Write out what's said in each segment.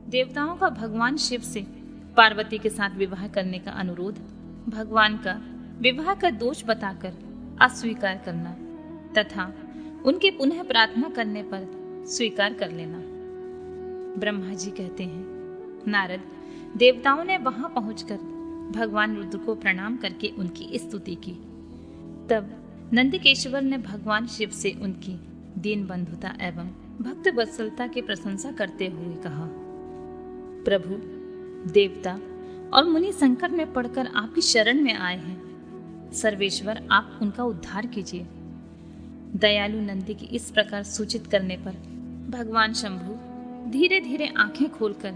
देवताओं का भगवान शिव से पार्वती के साथ विवाह करने का अनुरोध, भगवान का विवाह का दोष बताकर अस्वीकार करना तथा उनके पुनः प्रार्थना करने पर स्वीकार कर लेना। ब्रह्मा जी कहते हैं, नारद, देवताओं ने वहां पहुंचकर भगवान रुद्र को प्रणाम करके उनकी स्तुति की। तब नंदकेश्वर ने भगवान शिव से उनकी दीन बंधुता एवं भक्त वत्सलता की प्रशंसा करते हुए कहा, प्रभु, देवता और मुनि संकट में पड़कर आपकी शरण में आए हैं। सर्वेश्वर, आप उनका उद्धार कीजिए। दयालु नंदी की इस प्रकार सूचित करने पर भगवान शंभु धीरे धीरे आंखें खोलकर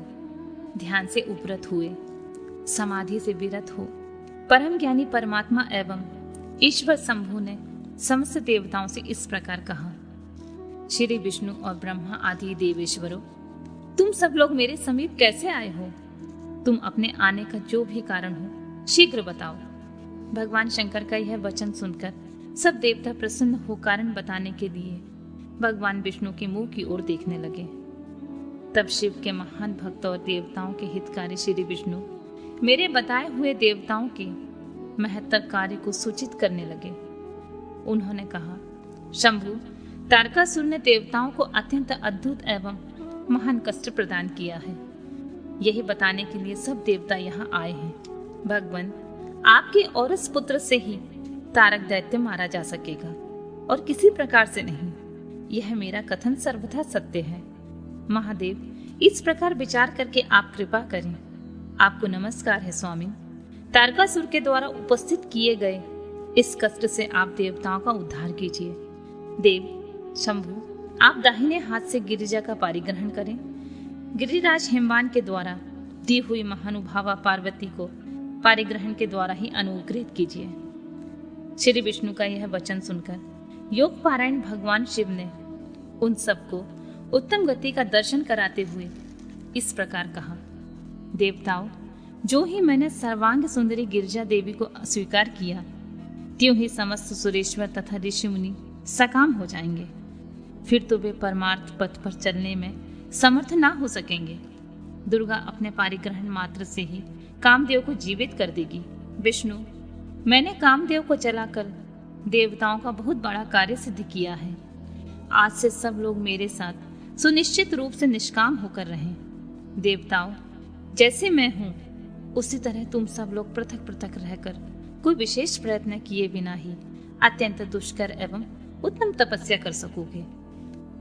ध्यान से उपरत हुए, समाधि से विरत हो परम ज्ञानी परमात्मा एवं ईश्वर शंभु ने समस्त देवताओं से इस प्रकार कहा, श्री विष्णु और ब्रह्मा आदि देवेश्वरों, तुम सब लोग मेरे समीप कैसे आए हो? तुम अपने आने का जो भी कारण हो शीघ्र बताओ। भगवान शंकर का यह वचन सुनकर सब देवता प्रसन्न हो कारण बताने के लिए भगवान विष्णु के मुंह की ओर देखने लगे। तब शिव के महान भक्त और देवताओं के हितकारी श्री विष्णु मेरे बताए हुए देवताओं के महत्तर कार्य को सूचित करने लगे। उन्होंने कहा, शंभु, तारकासुर ने देवताओं को अत्यंत अद्भुत एवं महान कष्ट प्रदान किया है। यही बताने के लिए सब देवता यहाँ आए हैं। भगवान, आपके औरस पुत्र से ही तारक दैत्य मारा जा सकेगा और किसी प्रकार से नहीं। यह मेरा कथन सर्वथा सत्य है। महादेव, इस प्रकार विचार करके आप कृपा करें। आपको नमस्कार है स्वामी। तारकासुर के द्वारा उपस्थित किए गए इस कष्ट से आप देवताओं का उद्धार कीजिए। देव शंभु, आप दाहिने हाथ से गिरिजा का पारिग्रहण करें। गिरिराज हिमवान के द्वारा दी हुई महानुभावा पार्वती को पारिग्रहण के द्वारा ही अनुग्रहित कीजिए। श्री विष्णु का यह वचन सुनकर योग पारायण भगवान शिव ने उन सबको उत्तम गति का दर्शन कराते हुए इस प्रकार कहा, देवताओं, जो ही मैंने सर्वांग सुंदरी गिरिजा देवी को स्वीकार किया, त्यों ही समस्त सुरेश्वर तथा ऋषि मुनि सकाम हो जाएंगे। फिर तो वे परमार्थ पथ पर चलने में समर्थ ना हो सकेंगे। दुर्गा अपने पारिग्रहण मात्र से ही कामदेव को जीवित कर देगी। विष्णु, मैंने कामदेव को जलाकर देवताओं का बहुत बड़ा कार्य सिद्ध किया है। आज से सब लोग मेरे साथ सुनिश्चित रूप से निष्काम होकर रहें। देवताओं, जैसे मैं हूँ उसी तरह तुम सब लोग पृथक पृथक रहकर कोई विशेष प्रयत्न किए बिना ही अत्यंत दुष्कर एवं उत्तम तपस्या कर सकोगे।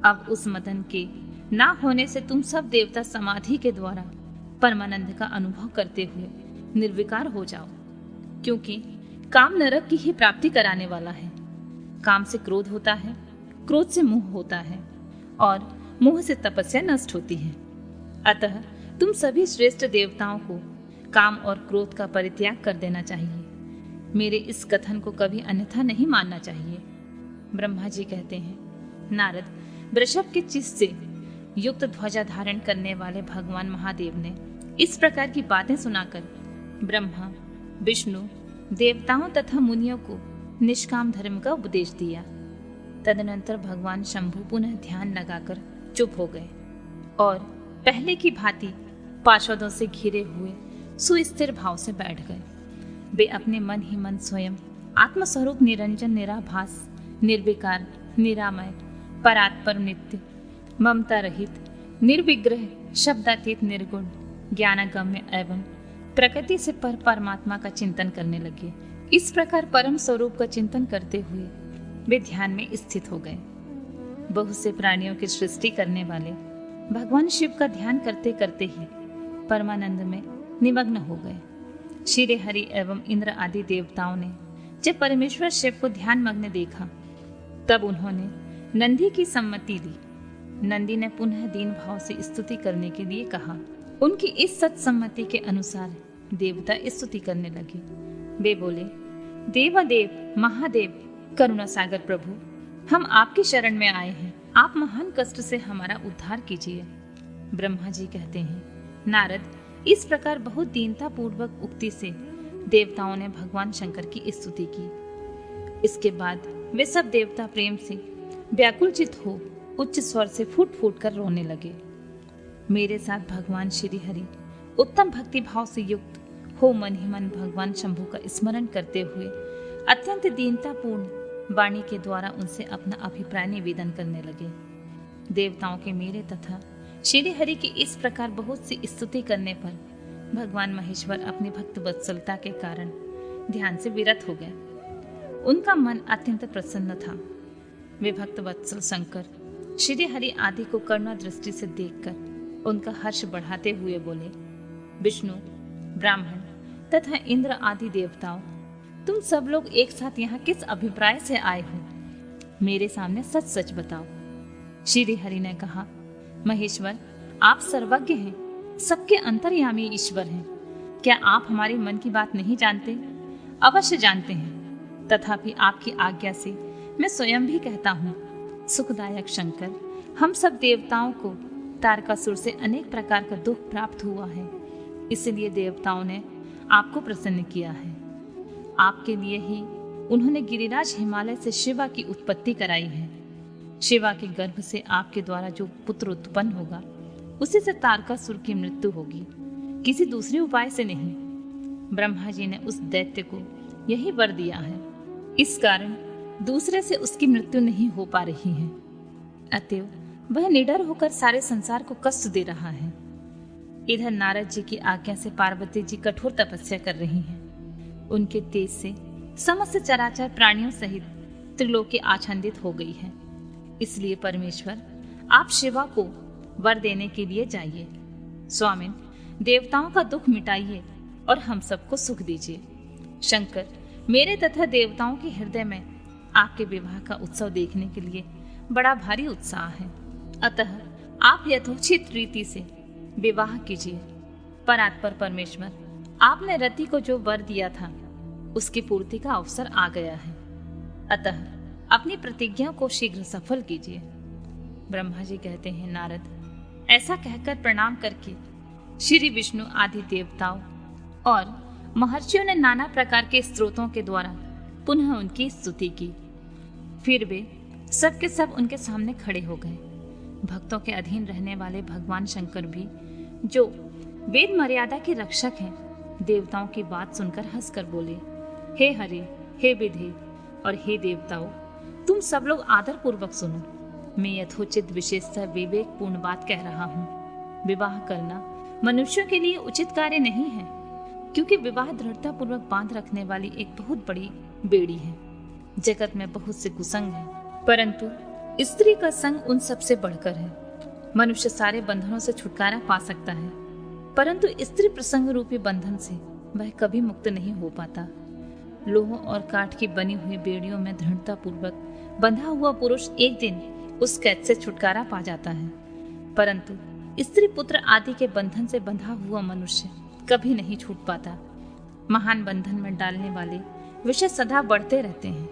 अब उस मदन के ना होने से तुम सब देवता समाधि के द्वारा परमानंद का अनुभव करते हुए निर्विकार हो जाओ, क्योंकि काम नरक की ही प्राप्ति कराने वाला है। काम से क्रोध होता है, क्रोध से मोह होता है और मोह से तपस्या नष्ट होती है। अतः तुम सभी श्रेष्ठ देवताओं को काम और क्रोध का परित्याग कर देना चाहिए। मेरे इस कथन को कभी अन्यथा नहीं मानना चाहिए। ब्रह्मा जी कहते हैं, नारद, वृषभ के चित्त से युक्त ध्वजा धारण करने वाले भगवान महादेव ने इस प्रकार की बातें सुनाकर ब्रह्मा, विष्णु, देवताओं तथा मुनियों को निष्काम धर्म का उपदेश दिया। तदनंतर भगवान शंभु पुनः ध्यान लगाकर चुप हो गए और पहले की भांति पार्षदों से घिरे हुए सुस्थिर भाव से बैठ गए। वे अपने मन ही मन स्वयं आत्मस्वरूप निरंजन, निराभास, निर्विकार, निरामय, परात्पर, नित्य, ममता रहित, निर्विग्रह, शब्दातीत, निर्गुण, ज्ञानगम्य एवं प्रकृति से पर परमात्मा का चिंतन करने लगे। इस प्रकार परम स्वरूप का चिंतन करते हुए वे ध्यान में स्थित हो गए। बहुत से प्राणियों की सृष्टि करने वाले भगवान शिव का ध्यान करते करते ही परमानंद में निमग्न हो गए। श्री हरि एवं इंद्र आदि देवताओं ने जब परमेश्वर शिव को ध्यान मग्न देखा, तब उन्होंने नंदी की सम्मति दी। नंदी ने पुनः दीन भाव से स्तुति करने के लिए कहा। उनकी इस सत्सम्मति के अनुसार देवता स्तुति करने लगे। वे बोले, देवादेव, महादेव, करुणा सागर प्रभु, हम आपकी शरण में आए हैं। आप महान कष्ट से हमारा उद्धार कीजिए। ब्रह्मा जी कहते हैं, नारद, इस प्रकार बहुत दीनता पूर्वक उक्ति से देवताओं ने भगवान शंकर की स्तुति की। इसके बाद वे सब देवता प्रेम से व्याकुलचित हो उच्च स्वर से फूट फूट कर रोने लगे। मेरे साथ भगवान श्री हरि उत्तम भक्ति भाव से युक्त हो मन ही मन भगवान शंभु का स्मरण करते हुए अत्यंत दीनतापूर्ण वाणी के द्वारा उनसे अपना अभिप्राय निवेदन करने लगे। देवताओं के मेरे तथा श्री हरि की इस प्रकार बहुत सी स्तुति करने पर भगवान महेश्वर अपनी भक्त वत्सलता के कारण ध्यान से विरत हो गए। उनका मन अत्यंत प्रसन्न था। वे भक्त वत्सल शंकर श्री हरि आदि को करुणा दृष्टि से देखकर उनका हर्ष बढ़ाते हुए बोले, विष्णु, ब्राह्मण तथा इंद्र आदि देवताओं, तुम सब लोग एक साथ यहाँ किस अभिप्राय से आए हो? मेरे सामने सच सच बताओ। श्री हरि ने कहा, महेश्वर, आप सर्वज्ञ हैं, सबके अंतर्यामी ईश्वर हैं। क्या आप हमारे मन की बात नहीं जानते? अवश्य जानते हैं, तथापि आपकी आज्ञा से मैं स्वयं भी कहता हूँ, सुखदायक शंकर, हम सब देवताओं को तारकासुर से अनेक प्रकार का दुख प्राप्त हुआ है, इसलिए देवताओं ने आपको प्रसन्न किया है। आपके लिए ही उन्होंने गिरिराज हिमालय से शिवा की उत्पत्ति कराई है। शिवा के गर्भ से आपके द्वारा जो पुत्र उत्पन्न होगा, उसी से तारकासुर की मृत्यु होगी, किसी दूसरे उपाय से नहीं। ब्रह्मा जी ने उस दैत्य को यही वर दिया है, इस कारण दूसरे से उसकी मृत्यु नहीं हो पा रही है। अतएव वह निडर होकर सारे संसार को कष्ट दे रहा है। इधर नारद जी की आज्ञा से पार्वती जी कठोर तपस्या कर रही हैं। उनके तेज से समस्त चराचर प्राणियों सहित त्रिलोकी आच्छादित हो गई है। इसलिए परमेश्वर, आप शिवा को वर देने के लिए जाइए। स्वामिन, देवताओं का दुख मिटाइए और हम सबको सुख दीजिए। शंकर, मेरे तथा देवताओं के हृदय में आपके विवाह का उत्सव देखने के लिए बड़ा भारी उत्साह है। अतः आप यथोचित रीति से विवाह कीजिए। परात्पर परमेश्वर, आपने रति को जो वर दिया था, उसकी पूर्ति का अवसर आ गया है। अतः अपनी प्रतिज्ञा को शीघ्र सफल कीजिए। ब्रह्मा जी कहते हैं, नारद, ऐसा कहकर प्रणाम करके श्री विष्णु आदि देवताओं और महर्षियों ने नाना प्रकार के स्त्रोतों के द्वारा पुनः उनकी स्तुति की। फिर वे सब के सब उनके सामने खड़े हो गए। भक्तों के अधीन रहने वाले भगवान शंकर भी, जो वेद मर्यादा के रक्षक हैं, देवताओं की बात सुनकर हंसकर बोले, हे हरि, हे विधि और हे देवताओं, तुम सब लोग आदर पूर्वक सुनो। मैं यथोचित विशेषतः विवेकपूर्ण बात कह रहा हूँ। विवाह करना मनुष्यों के लिए उचित कार्य नहीं है, क्योंकि विवाह दृढ़ता पूर्वक बांध रखने वाली एक बहुत बड़ी बेड़ी है। जगत में बहुत से कुसंग हैं, परंतु स्त्री का संग उन सब से बढ़कर है। मनुष्य सारे बंधनों से छुटकारा पा सकता है, परंतु स्त्री प्रसंग रूपी बंधन से वह कभी मुक्त नहीं हो पाता। लोह और काठ की बनी हुई बेड़ियों में दृढ़ता पूर्वक बंधा हुआ पुरुष एक दिन उस कैद से छुटकारा पा जाता है, परंतु स्त्री पुत्र आदि के बंधन से बंधा हुआ मनुष्य कभी नहीं छूट पाता। महान बंधन में डालने वाले विषय सदा बढ़ते रहते हैं।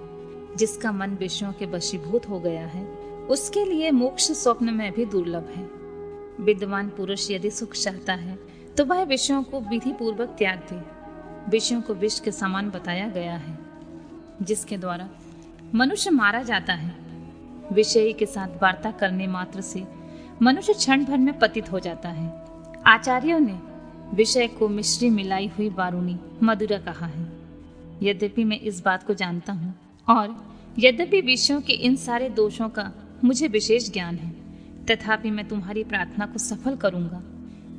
जिसका मन विषयों के वशीभूत हो गया है, उसके लिए मोक्ष स्वप्न में भी दुर्लभ है। विद्वान पुरुष यदि सुख चाहता है तो वह विषयों को विधि पूर्वक त्याग दे। विषयों को विष के समान बताया गया है, जिसके द्वारा मनुष्य मारा जाता है। विषयी के साथ वार्ता करने मात्र से मनुष्य क्षण भर में पतित हो जाता है। आचार्यों ने विषय को मिश्री मिलाई हुई वारुणी मधुरा कहा है। यद्यपि मैं इस बात को जानता हूँ और यद्यपि विषयों के इन सारे दोषों का मुझे विशेष ज्ञान है, तथापि मैं तुम्हारी प्रार्थना को सफल करूंगा,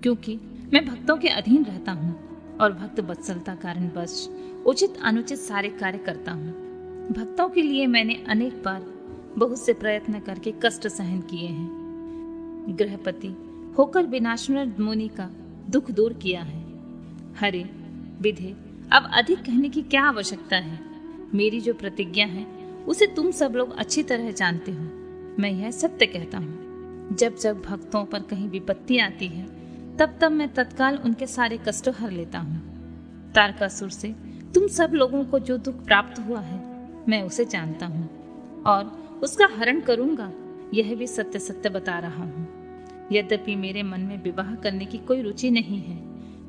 क्योंकि मैं भक्तों के अधीन रहता हूँ और भक्त वत्सलता कारणवश उचित अनुचित सारे कार्य करता हूँ। भक्तों के लिए मैंने अनेक बार बहुत से प्रयत्न करके कष्ट सहन किए हैं। गृहपति होकर विनाशनर मुनि का दुख दूर किया है। हरे विधे, अब अधिक कहने की क्या आवश्यकता है। मेरी जो प्रतिज्ञा है उसे तुम सब लोग अच्छी तरह जानते हो। मैं यह सत्य कहता हूँ, जब जब भक्तों पर कहीं विपत्ति आती है, तब तब मैं तत्काल उनके सारे कष्ट हर लेता हूँ। तारकासुर से तुम सब लोगों को जो दुख प्राप्त हुआ है, मैं उसे जानता हूँ और उसका हरण करूंगा, यह भी सत्य सत्य बता रहा हूँ। यद्यपि मेरे मन में विवाह करने की कोई रुचि नहीं है,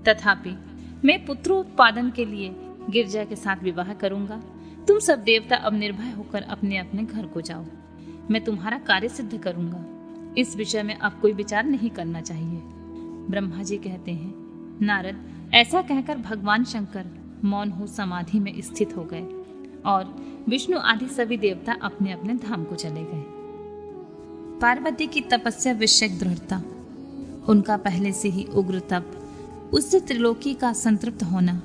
तथापि मैं पुत्रोत्पादन के लिए गिरजा के साथ विवाह करूंगा। तुम सब देवता अब निर्भय होकर अपने अपने घर को जाओ। मैं तुम्हारा कार्य सिद्ध करूंगा। इस विषय में अब कोई विचार नहीं करना चाहिए। ब्रह्मा जी कहते हैं, नारद, ऐसा कहकर भगवान शंकर मौन हो समाधि में स्थित हो गए और विष्णु आदि सभी देवता अपने अपने धाम को चले गए। पार्वती की तपस्या विषयक दृढ़ता, उनका पहले से ही उग्र तप, उससे त्रिलोकी का संतृप्त होना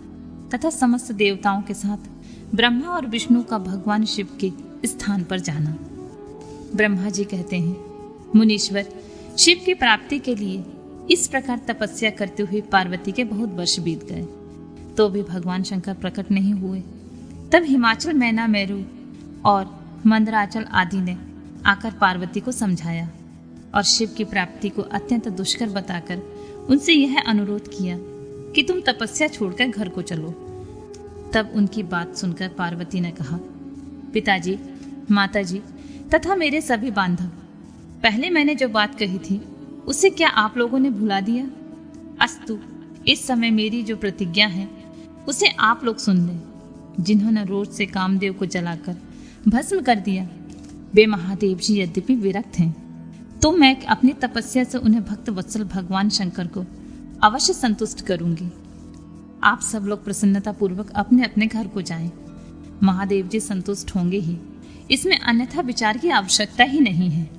तथा समस्त देवताओं के साथ ब्रह्मा और विष्णु का भगवान शिव के स्थान पर जाना। ब्रह्मा जी कहते हैं, मुनीश्वर, शिव की प्राप्ति के लिए इस प्रकार तपस्या करते हुए पार्वती के बहुत वर्ष बीत गए, तो भी भगवान शंकर प्रकट नहीं हुए। तब हिमाचल, मैना, मेरू और मंदराचल आदि ने आकर पार्वती को समझाया और शिव की प्राप्ति को अत्यंत दुष्कर बताकर उनसे यह अनुरोध किया कि तुम तपस्या छोड़कर घर को चलो। तब उनकी बात सुनकर पार्वती ने कहा, पिताजी, माताजी तथा मेरे सभी बांधव, पहले मैंने जो बात कही थी उसे क्या आप लोगों ने भुला दिया? अस्तु, इस समय मेरी जो प्रतिज्ञा है उसे आप लोग सुन लें। जिन्होंने रोज से कामदेव को जलाकर भस्म कर दिया, वे महादेव जी यद्यपि विरक्त हैं, तो मैं अपनी तपस्या से उन्हें भक्त वत्सल भगवान शंकर को अवश्य संतुष्ट करूंगी। आप सब लोग प्रसन्नता पूर्वक अपने अपने घर को जाएं। महादेव जी संतुष्ट होंगे ही, इसमें अन्यथा विचार की आवश्यकता ही नहीं है।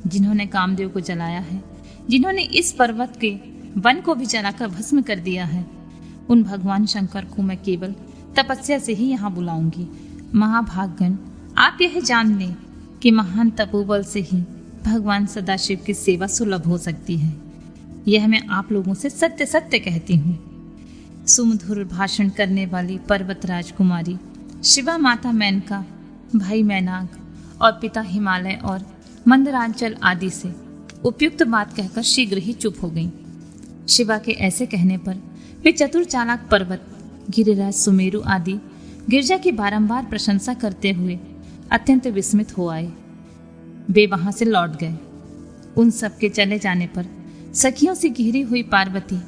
जिन्होंने कामदेव को जलाया है, जिन्होंने इस पर्वत के वन को भी जलाकर भस्म कर दिया है, उन भगवान शंकर को मैं केवल तपस्या से ही यहाँ बुलाऊंगी। महाभागगण, आप यह जान लें कि महान तपोबल से ही भगवान सदाशिव की सेवा सुलभ हो सकती है। यह मैं आप लोगों से सत्य सत्य कहती हूँ। सुमधुर भाषण करने वाली पर्वत राजकुमारी शिवा, माता मेनका, भाई मैनाक और पिता हिमालय और मंदरांचल आदि से उपयुक्त बात कहकर शीघ्र ही चुप हो गईं। शिवा के ऐसे कहने पर वे चतुर चालाक पर्वत, गिरिराज, सुमेरु आदि गिरजा की बारंबार प्रशंसा करते हुए अत्यंत विस्मित हो आए। वे वहां से लौट गए। उन सब के चले जाने पर सखियों से घिरी हुई पार्वती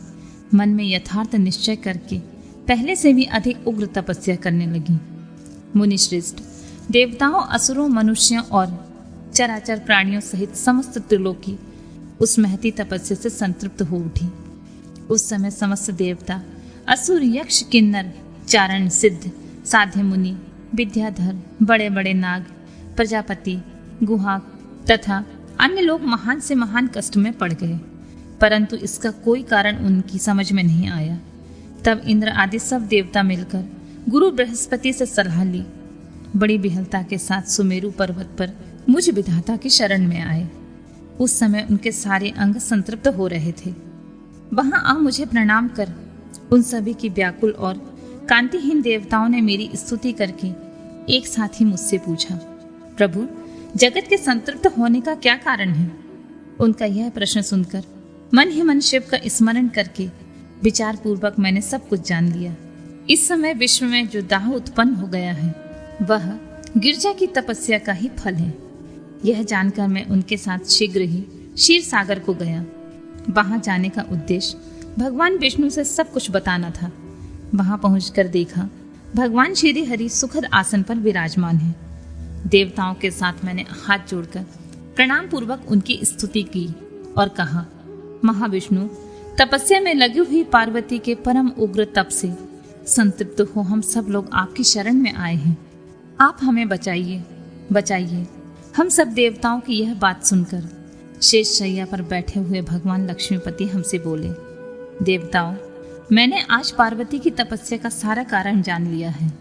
मन में यथार्थ निश्चय करके पहले से भी अधिक उग्र तपस्या करने लगी। मुनिश्रेष्ठ, देवताओं, असुरों, मनुष्यों और चराचर प्राणियों सहित समस्त त्रिलोकी उस महती तपस्या से संतृप्त हो उठी। उस समय समस्त देवता, असुर, यक्ष, किन्नर, चारण, सिद्ध, साध्य मुनि, विद्याधर, बड़े बड़े नाग, प्रजापति, गुहाक तथा अन्य लोग महान से महान कष्ट में पड़ गए, परंतु इसका कोई कारण उनकी समझ में नहीं आया। तब इंद्र आदि सब देवता मिलकर गुरु बृहस्पति से सलाह ली। बड़ी विहलता के साथ सुमेरु पर्वत पर मुझ विधाता की शरण में आए। उस समय उनके सारे अंग संतृप्त हो रहे थे। वहां आ मुझे प्रणाम कर उन सभी की व्याकुल और कांतिहीन देवताओं ने मेरी स्तुति करके एक साथ ही मुझसे पूछा, प्रभु, जगत के संतृप्त होने का क्या कारण है? उनका यह प्रश्न सुनकर मन ही मन शिव का स्मरण करके विचार पूर्वक मैंने सब कुछ जान लिया। इस समय विश्व में जो दाह उत्पन्न हो गया है वह गिरजा की तपस्या का ही फल है। यह जानकर मैं उनके साथ शीघ्र ही क्षीर सागर को गया। वहां जाने का उद्देश्य भगवान विष्णु से सब कुछ बताना था। वहां पहुंचकर देखा भगवान श्री हरि सुखद आसन पर विराजमान है। देवताओं के साथ मैंने हाथ जोड़कर प्रणाम पूर्वक उनकी स्तुति की और कहा, महाविष्णु, तपस्या में लगी हुई पार्वती के परम उग्र तप से संतृप्त हो हम सब लोग आपकी शरण में आए हैं। आप हमें बचाइए, बचाइए। हम सब देवताओं की यह बात सुनकर शेष शैया पर बैठे हुए भगवान लक्ष्मीपति हमसे बोले, देवताओं, मैंने आज पार्वती की तपस्या का सारा कारण जान लिया है,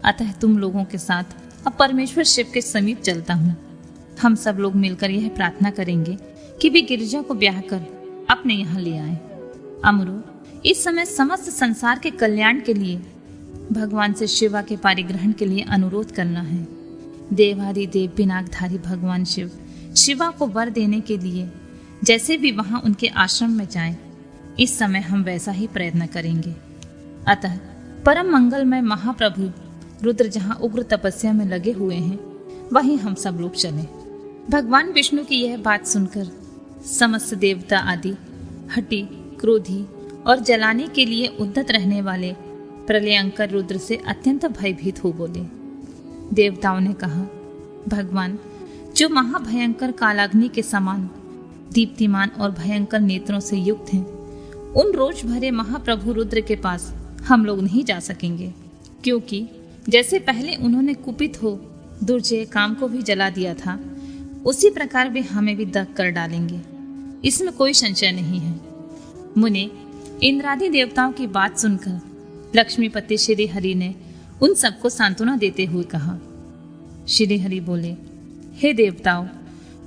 अतः तुम लोगों के साथ अब परमेश्वर शिव के समीप चलता हूँ। हम सब लोग मिलकर यह प्रार्थना करेंगे कि वे गिरिजा को ब्याह कर अपने यहाँ ले आए। अमरो, इस समय समस्त संसार के कल्याण के लिए भगवान से शिवा के पारिग्रहण के लिए अनुरोध करना है। देवादि देव पिनाकधारी भगवान शिव शिवा को वर देने के लिए जैसे भी वहां उनके आश्रम में जाएं, इस समय हम वैसा ही प्रयत्न करेंगे। अतः परम मंगलमय महाप्रभु रुद्र जहां उग्र तपस्या में लगे हुए हैं वहीं हम सब लोग चलें। भगवान विष्णु की यह बात सुनकर समस्त देवता आदि हठी, क्रोधी और जलाने के लिए उद्यत रहने वाले प्रलयंकर रुद्र से अत्यंत भयभीत हो बोले। देवताओं ने कहा, भगवान, जो महाभयंकर कालाग्नि के समान दीप्तिमान और भयंकर नेत्रों से युक्त हैं, उन रोष भरे महाप्रभु रुद्र के पास हम लोग नहीं जा सकेंगे, क्योंकि जैसे पहले उन्होंने कुपित हो दुर्जय काम को भी जला दिया था, उसी प्रकार वे हमें भी दग्ध कर डालेंगे, इसमें कोई संशय नहीं है। मुने, इंद्रादि देवताओं की बात सुनकर लक्ष्मीपति श्री हरि ने उन सबको सांत्वना देते हुए कहा। श्री हरि बोले, हे देवताओं,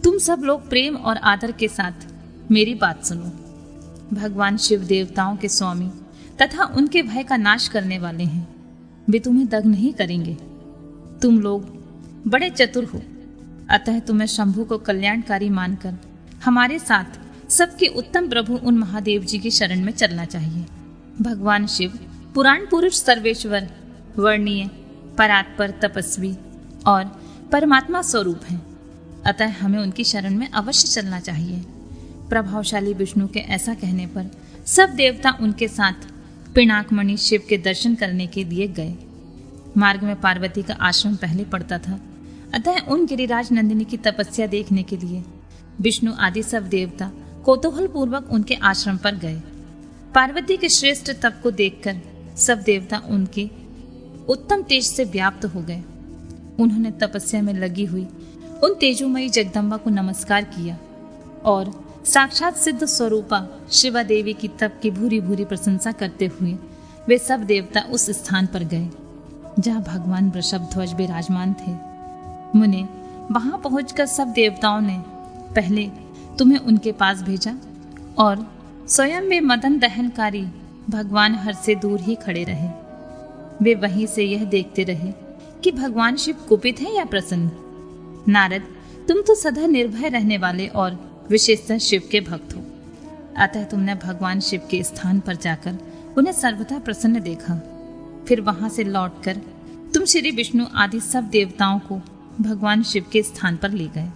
तुम सब लोग प्रेम और आदर के साथ मेरी बात सुनो। भगवान शिव देवताओं के स्वामी तथा उनके भय का नाश करने वाले हैं। वे तुम्हें दग्ध नहीं करेंगे। तुम लोग बड़े चतुर हो, अतः तुम्हें शंभु को कल्याणकारी मानकर हमारे साथ सबके उत्तम प्रभु उन महादेव जी की शरण में चलना चाहिए। भगवान शिव पुराण पुरुष सर्वेश्वर, वर्णीय, परात्पर, तपस्वी और परमात्मा स्वरूप हैं, अतः हमें उनकी शरण में अवश्य चलना चाहिए। प्रभावशाली विष्णु के ऐसा कहने पर सब देवता उनके साथ पिनाकमणि शिव के दर्शन करने के लिए गए। मार्ग में पार्वती का आश्रम पहले पड़ता था, अतः उन गिरिराज नंदिनी की तपस्या देखने के लिए विष्णु आदि सब देवता कौतूहल पूर्वक उनके आश्रम पर गए। पार्वती के श्रेष्ठ तप को देखकर सब देवता उनके उत्तम तेज से व्याप्त हो गए। उन्होंने तपस्या में लगी हुई उन तेजोमयी जगदम्बा को नमस्कार किया और साक्षात सिद्ध स्वरूपा शिवा देवी की तप की भूरी भूरी प्रशंसा करते हुए वे सब देवता उस स्थान पर गए जहाँ भगवान वृषभध्वज विराजमान थे। मुने, वहां पहुंचकर सब देवताओं ने पहले तुम्हें उनके पास भेजा और स्वयं वे मदन दहनकारी भगवान हर से दूर ही खड़े रहे। वे वहीं से यह देखते रहे कि भगवान शिव कुपित है या प्रसन्न। नारद, तुम तो सदा निर्भय रहने वाले और विशेषतः शिव के भक्त हो, अतः तुमने भगवान शिव के स्थान पर जाकर उन्हें सर्वथा प्रसन्न देखा। फिर वहां से लौटकर तुम श्री विष्णु आदि सब देवताओं को भगवान शिव के स्थान पर ले गए।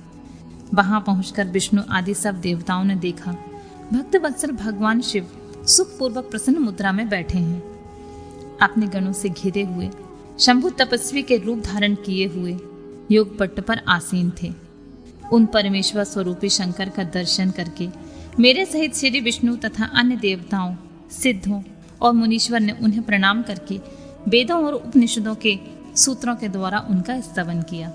वहां पहुंचकर विष्णु आदि सब देवताओं ने देखा भक्त वत्सल भगवान शिव सुखपूर्वक प्रसन्न मुद्रा में बैठे हैं। अपने गणों से घिरे हुए शंभु तपस्वी के रूप धारण किए हुए योग पट्ट पर आसीन थे। उन परमेश्वर स्वरूपी शंकर का दर्शन करके मेरे सहित श्री विष्णु तथा अन्य देवताओं, सिद्धों और मुनीश्वर ने उन्हें प्रणाम करके वेदों और उपनिषदों के सूत्रों के द्वारा उनका स्तवन किया।